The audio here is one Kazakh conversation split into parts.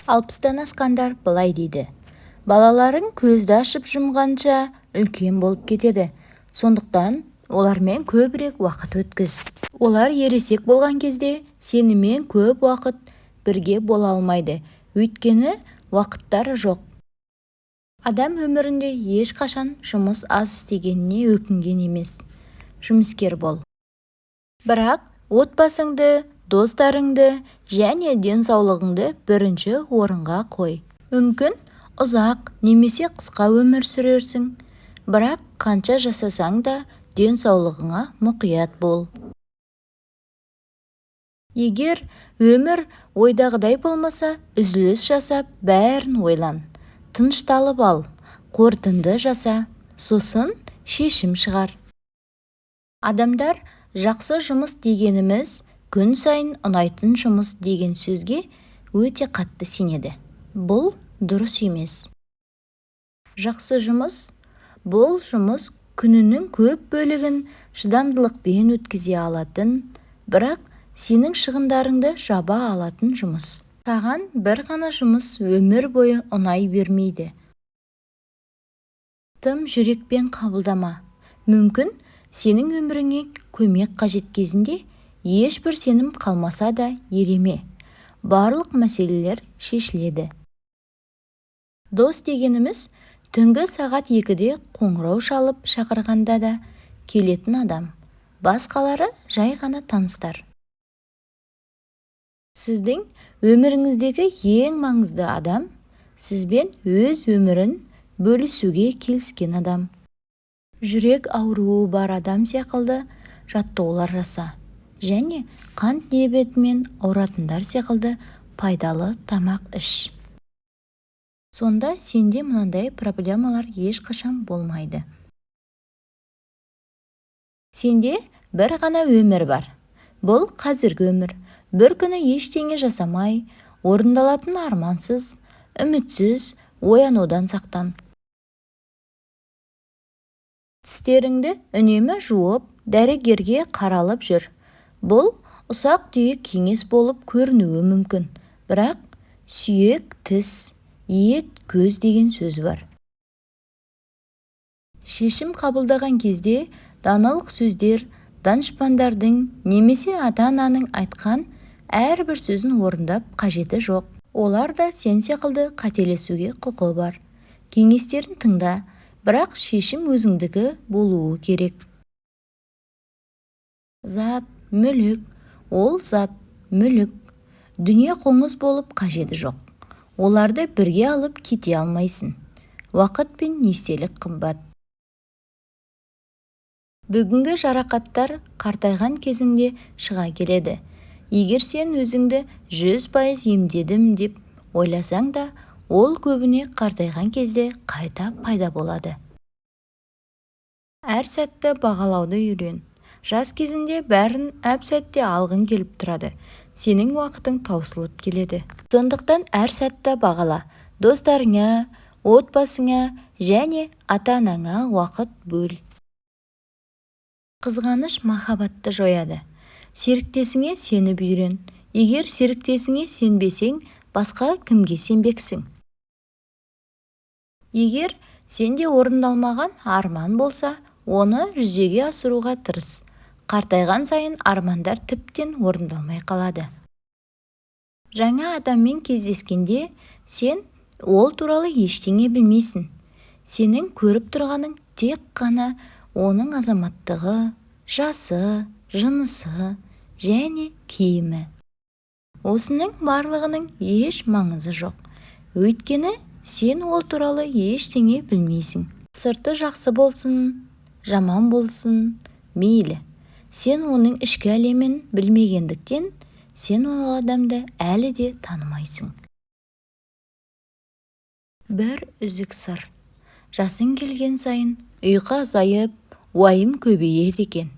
60-тан асқандар былай дейді: балаларың көзді ашып жұмғанша үлкен болып кетеді. Сондықтан олармен көбірек уақыт өткіз. Олар ересек болған кезде сенімен көп уақыт бірге бола алмайды, өйткені уақыттары жоқ. Адам өмірінде ешқашан жұмыс аз істегеніне өкінген емес. Жұмыскер бол. Бірақ отбасыңды, достарыңды және денсаулығыңды бірінші орынға қой. Мүмкін ұзақ немесе қысқа өмір сүрерсің, бірақ қанша жасасаң да денсаулығыңа мұқият бол. Егер өмір ойдағыдай болмаса, үзіліс жасап, бәрін ойлан. Тынышталып ал, қорытынды жаса, сосын шешім шығар. Адамдар жақсы жұмыс дегеніміз күн сайын ұнайтын жұмыс деген сөзге өте қатты сенеді. Бұл дұрыс емес. Жақсы жұмыс – бұл жұмыс күнінің көп бөлігін шыдамдылықпен өткізе алатын, бірақ сенің шығындарыңды жаба алатын жұмыс. Саған бір ғана жұмыс өмір бойы ұнай бермейді. Тым жүрекпен қабылдама. Мүмкін сенің өміріңе көмек қажет кезінде ешбір сенім қалмаса да ереме. Барлық мәселелер шешіледі. Дос дегеніміз түнгі сағат 2-де қоңырау шалып шақырғанда да келетін адам. Басқалары жай ғана таныстар. Сіздің өміріңіздегі ең маңызды адам сізбен өз өмірін бөлісуге келіскен адам. Жүрек ауруы бар адам секілді жаттығулар жаса және қант диабетімен ауыратындар секілді пайдалы тамақ іш. Сонда сенде мынандай проблемалар ешқашан болмайды. Сенде бір ғана өмір бар. Бұл қазіргі өмір. Бір күні ештеңе жасамай, орындалатын армансыз, үмітсіз оянудан сақтан. Тістеріңді үнемі жуып, дәрігерге қаралып жүр. Бұл ұсақ-түйек кеңес болып көрінуі мүмкін, бірақ сүйек, тіс, ет, көз деген сөз бар. Шешім қабылдаған кезде даналық сөздер, данышпандардың немесе ата-ананың айтқан әрбір сөзін орындап қажеті жоқ. Олар да сен секілді қателесуге құқы бар. Кеңестерін тыңда, бірақ шешім өзіңдікі болуы керек. Зат, мүлік, ол зат, мүлік. Дүние қоңыз болып қажеті жоқ. Оларды бірге алып кете алмайсың. Уақыт пен естелік қымбат. Бүгінгі жарақаттар қартайған кезіңде шыға келеді. Егер сен өзіңді 100% емдедім деп ойласаң да, ол көбіне қартайған кезде қайта пайда болады. Әр сәтті бағалауды үйрен. Жас кезінде бәрін әп-сәтте алғың келіп тұрады. Сенің уақытың таусылып келеді. Сондықтан әр сәтті бағала. Достарыңа, отбасыңа және ата-анаңа уақыт бөл. Қызғаныш махаббатты жояды. Серіктесіңе сеніп үйрен. Егер серіктесіңе сенбесең, басқа кімге сенбексің? Егер сенде орындалмаған арман болса, оны жүзеге асыруға тырыс. Қартайған сайын армандар тіптен орындалмай қалады. Жаңа адаммен кездескенде сен ол туралы ештеңе білмейсің. Сенің көріп тұрғаның тек қана оның азаматтығы, жасы, жынысы және киімі. Осының барлығының еш маңызы жоқ. Өйткені сен ол туралы ештеңе білмейсің. Сырты жақсы болсын, жаман болсын, мейлі. Сен оның ішкі әлемін білмегендіктен, сен ол адамды әлі де танымайсың. Бір үзік сыр. Жасың келген сайын ұйқы азайып, уайым көбейеді екен.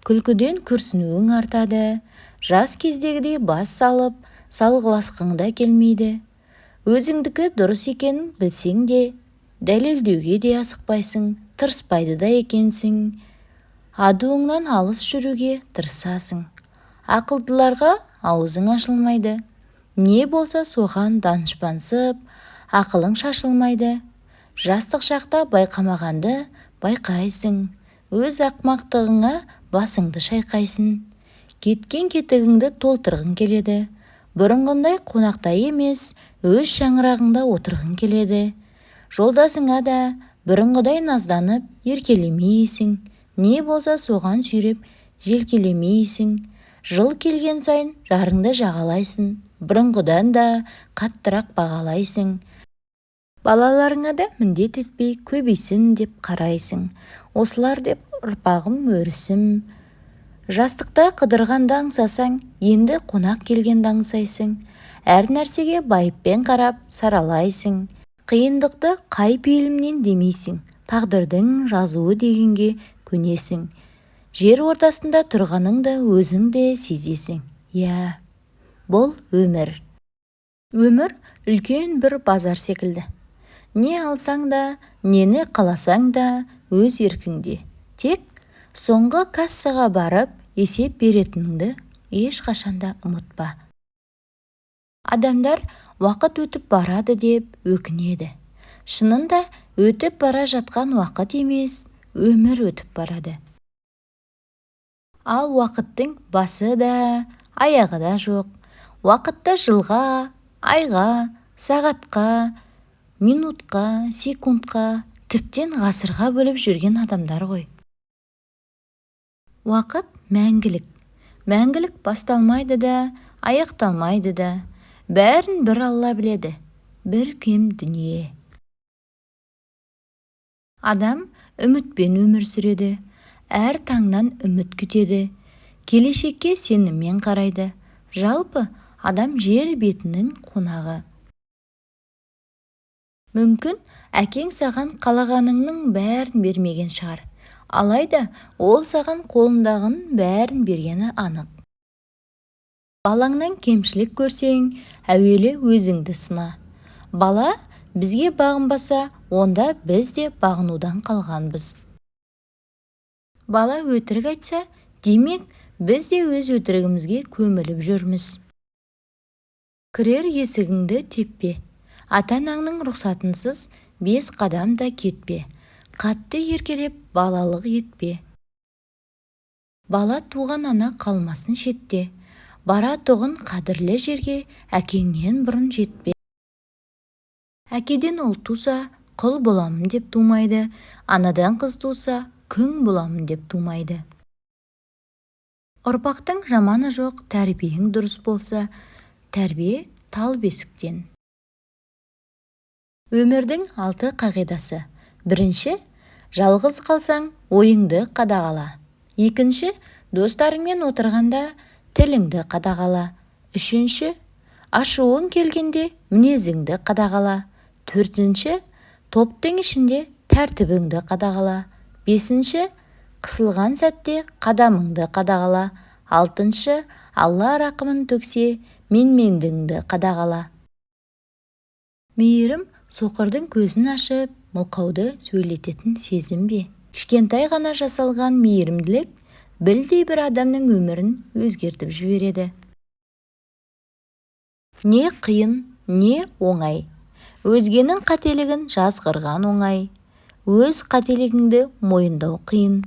Күлкіден күрсінуің артады, жас кездегідей бас салып, салғыласқың да келмейді. Өзіңдікі дұрыс екенін білсең де, дәлелдеуге де асықпайсың, тырыспайды да екенсің. Адуыңнан алыс жүруге тырысасың. Ақылдыларға аузың ашылмайды. Не болса соған данышпансып, ақылың шашылмайды. Жастық шақта байқамағанды байқайсың. Өз ақмақтығыңа басыңды шайқайсың. Кеткен кетігіңді толтырғың келеді. Бұрынғындай қонақта емес, өз шаңырағыңда отырғың келеді. Жолдасыңа да бұрынғыдай назданып еркелемейсің. Не болса соған сүйреп желкелемейсің. Жыл келген сайын жарыңды жағалайсың. Бұрынғыдан да қаттырақ бағалайсың. Балаларыңа да міндет етпей көбейсін деп қарайсың. Осылар деп ұрпағым өрісім. Жастықта қыдырғанды аңсасаң, енді қонақ келгенді аңсайсың. Әр нәрсеге байыппен қарап саралайсың. Қиындықты қай пейілімнен демейсің. Тағдырдың жазуы дегенге көнесің. Жер ортасында тұрғаныңды өзің де сезесің. Иә, бұл өмір. Өмір үлкен бір базар секілді. Не алсаң да, нені қаласаң да өз еркіңде. Тек соңғы кассаға барып есеп беретініңді ешқашанда ұмытпа. Адамдар уақыт өтіп барады деп өкінеді. Шынында өтіп бара жатқан уақыт емес, өмір өтіп барады. Ал уақыттың басы да, аяғы да жоқ. Уақытта жылға, айға, сағатқа, минутқа, секундқа, тіптен ғасырға бөліп жүрген адамдар ғой. Уақыт мәңгілік. Мәңгілік басталмайды да, аяқталмайды да. Бәрін бір Алла біледі, бір кем дүние. Адам үмітпен өмір сүреді. Әр таңнан үміт күтеді. Келешекке сеніммен қарайды. Жалпы адам жер бетінің қонағы. Мүмкін әкең саған қалағаныңның бәрін бермеген шығар. Алайда ол саған қолындағын бәрін бергені анық. Балаңнан кемшілік көрсең, әуелі өзіңді сына. Бала бізге бағынбаса, онда біз де бағынудан қалғанбыз. Бала өтірік айтса, демек біз де өз өтірігімізге көміліп жүрміз. Кірер есігіңді теппе. Ата-анаңның рұқсатынсыз 5 қадам да кетпе. Қатты еркелеп балалық етпе. Бала туған ана қалмасын шетте. Бара тұғын қадірлі жерге әкеңнен бұрын жетпе. Әкеден ұл туса, құл боламын деп тумайды. Анадан қыз туса, күң боламын деп тумайды. Ұрпақтың жаманы жоқ, тәрбиең дұрыс болса, тәрбие тал бесіктен. Өмірдің 6 қағидасы. Бірінші, жалғыз қалсаң, ойыңды қадағала. Екінші, достарыңмен отырғанда тіліңді қадағала. Үшінші, ашуың келгенде мінезіңді қадағала. Төртінші, топтың ішінде тәртібіңді қадағала. Бесінші, қысылған сәтте қадамыңды қадағала. Алтыншы, Алла рақымын төксе, менмендігіңді қадағала. Мейірім соқырдың көзін ашып, мылқауды сөйлететін сезім бе? Кішкентай ғана жасалған мейірімділік білдей бір адамның өмірін өзгертіп жібереді. Не қиын, не оңай. Өзгенің қателігін жазғырған оңай. Өз қателігіңді мойындау қиын.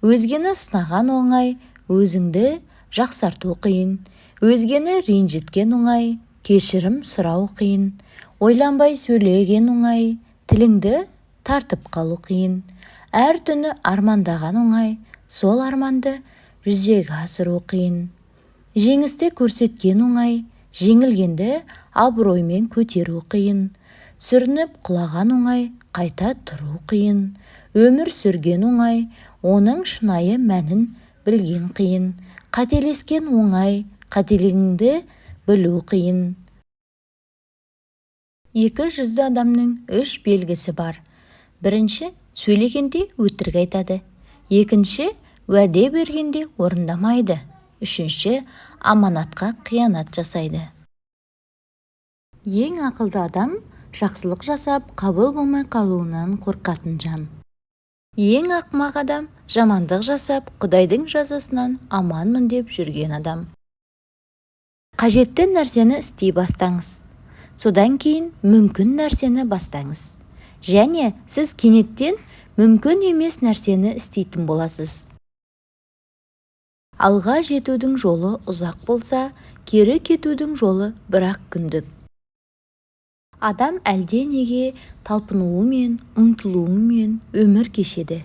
Өзгені сынаған оңай, өзіңді жақсарту қиын. Өзгені ренжіткен оңай, кешірім сұрау қиын. Ойланбай сөйлеген оңай, тіліңді тартып қалу қиын. Әр түні армандаған оңай, сол арманды жүзеге асыру қиын. Жеңісті көрсеткен оңай, жеңілгенді абыроймен көтеру қиын. Сүрініп құлаған оңай, қайта тұру қиын. Өмір сүрген оңай, оның шынайы мәнін білген қиын. Қателескен оңай, қателігіңді білу қиын. 2 жүзді адамның 3 белгісі бар. Бірінші, сөйлегенде өтірік айтады. Екінші, уәде бергенде орындамайды. Үшінші, аманатқа қиянат жасайды. Ең ақылды адам жақсылық жасап, қабыл болмай қалуынан қорқатын жан. Ең ақымақ адам жамандық жасап, Құдайдың жазасынан аманмын деп жүрген адам. Қажетті нәрсені істей бастаңыз. Содан кейін мүмкін нәрсені бастаңыз. Және сіз кенеттен мүмкін емес нәрсені істейтін боласыз. Алға жетудің жолы ұзақ болса, кері кетудің жолы бір-ақ күндік. Адам әлде неге талпынуымен, ұмтылуымен өмір кешеді.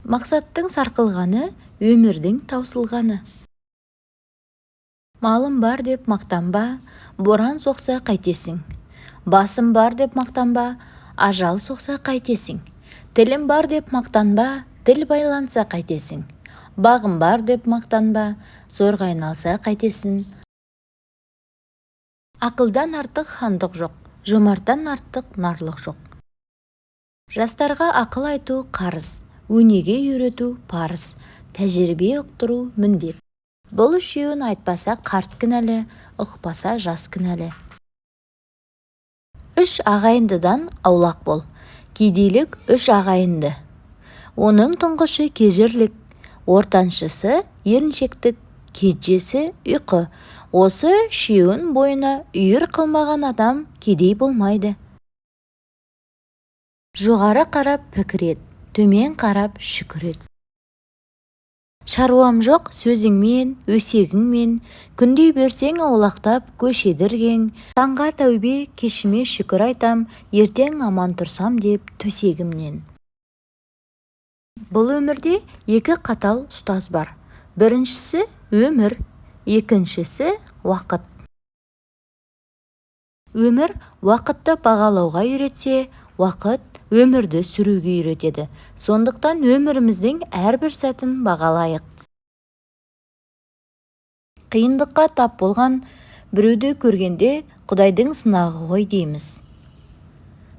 Мақсаттың сарқылғаны, өмірдің таусылғаны. Малым бар деп мақтанба, боран соқса қайтесің. Басым бар деп мақтанба, ажал соқса қайтесің. Тілім бар деп мақтанба, тіл байланса қайтесің. Бағым бар деп мақтанба, зорға айналса қайтесің. Ақылдан артық хандық жоқ, жомарттан артық нарлық жоқ. Жастарға ақыл айту қарыз, өнеге үйрету парыз, тәжірибе ұқтыру міндет. Бұл үшеуін айтпаса қарт кінәлі, ұқпаса жас кінәлі. Үш ағайындыдан аулақ бол. Кедейлік үш ағайынды. Оның тұңғышы кежірлік, ортаншысы еріншектік, кенжесі ұйқы. Осы үшеуін бойына үйір қылмаған адам кедей болмайды. Жоғары қарап пікір ет, төмен қарап шүкір ет. Шаруам жоқ сөзіңмен, өсегіңмен, күндей берсең аулақтап көшедіргең. Таңға тәубе, кешіме шүкір айтам, ертең аман тұрсам деп төсегімнен. Бұл өмірде екі қатал ұстаз бар. Біріншісі өмір, екіншісі уақыт. Өмір уақытты бағалауға үйретсе, уақыт өмірді сүруге үйретеді. Сондықтан өміріміздің әрбір сәтін бағалайық. Қиындыққа тап болған біреуді көргенде Құдайдың сынағы ғой дейміз.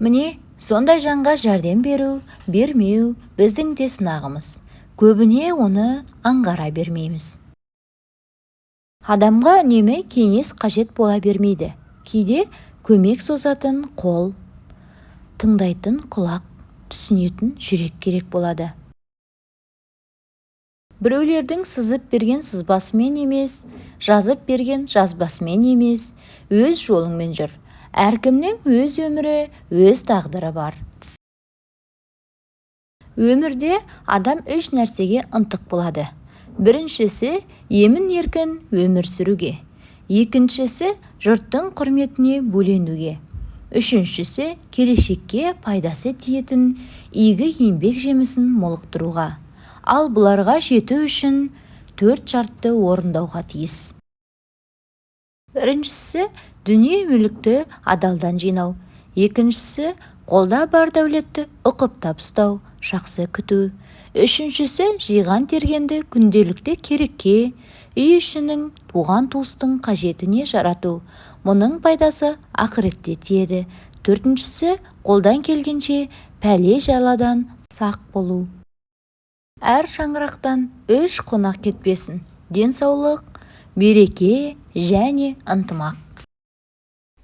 Міне, сондай жанға жәрдем беру, бермеу біздің де сынағымыз. Көбіне оны аңғара бермейміз. Адамға үнемі кеңес қажет бола бермейді. Кейде көмек созатын қол, тыңдайтын құлақ, түсінетін жүрек керек болады. Біреулердің сызып берген сызбасымен емес, жазып берген жазбасымен емес, өз жолыңмен жүр. Әркімнің өз өмірі, өз тағдыры бар. Өмірде адам үш нәрсеге ынтық болады. Біріншісі емін-еркін өмір сүруге. Екіншісі жұрттың құрметіне бөленуге. Үшіншісі келешекке пайдасы тиетін игі еңбек жемісін молықтыруға. Ал бұларға жету үшін 4 шартты орындауға тиіс. Біріншісі дүние мүлікті адалдан жинау. Екіншісі қолда бар дәулетті ұқыптап ұстау, жақсы күту. Үшіншісі жиған тергенді күнделікті керекке, үй ішінің, туған туыстың қажетіне жарату. Мұның пайдасы ақыретте тиеді. Төртіншісі қолдан келгенше пәле жаладан сақ болу. Әр шаңырақтан 3 қонақ кетпесін. Денсаулық, береке және ынтымақ.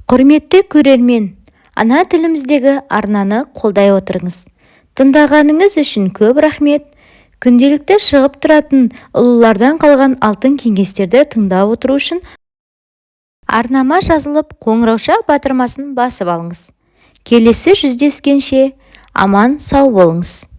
Құрметті көрермен, ана тіліміздегі арнаны қолдай отырыңыз. Тыңдағаныңыз үшін көп рахмет. Күнделікті шығып тұратын ұлылардан қалған алтын кеңестерді тыңдап отыру үшін арнама жазылып қоңырауша батырмасын басып алыңыз. Келесі жүздескенше аман сау болыңыз.